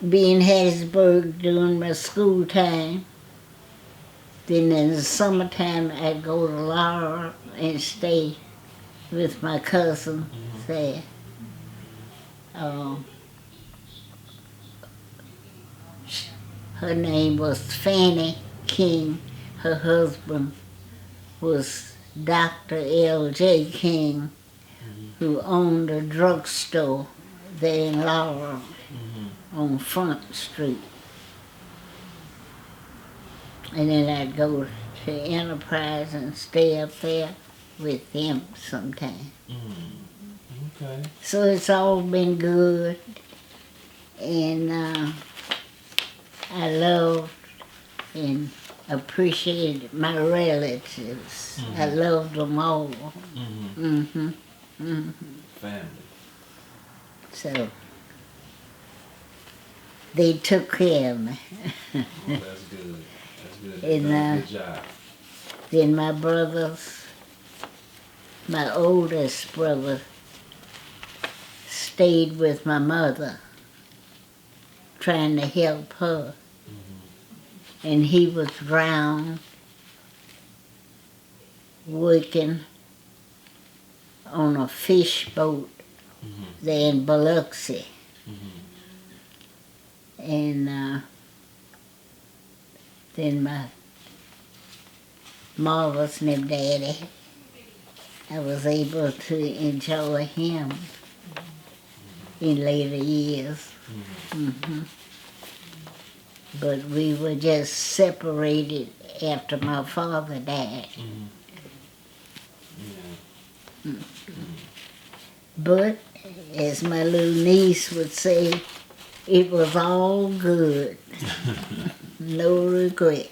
be in Hattiesburg during my school time. Then in the summertime, I'd go to Laurel and stay with my cousin there. Her name was Fanny King. Her husband was Dr. L.J. King, who owned a drugstore there in Laurel on Front Street. And then I'd go to Enterprise and stay up there with them sometime. Okay. So it's all been good. And I loved and appreciated my relatives. I loved them all. Family. So they took care of me. Well, that's good. That's good. And, You've done a good job. Then my brothers, my oldest brother, stayed with my mother, trying to help her. And he was drowned working on a fish boat there in Biloxi. And then my marvelous new daddy, I was able to enjoy him in later years. But we were just separated after my father died. But, as my little niece would say, it was all good. No regret.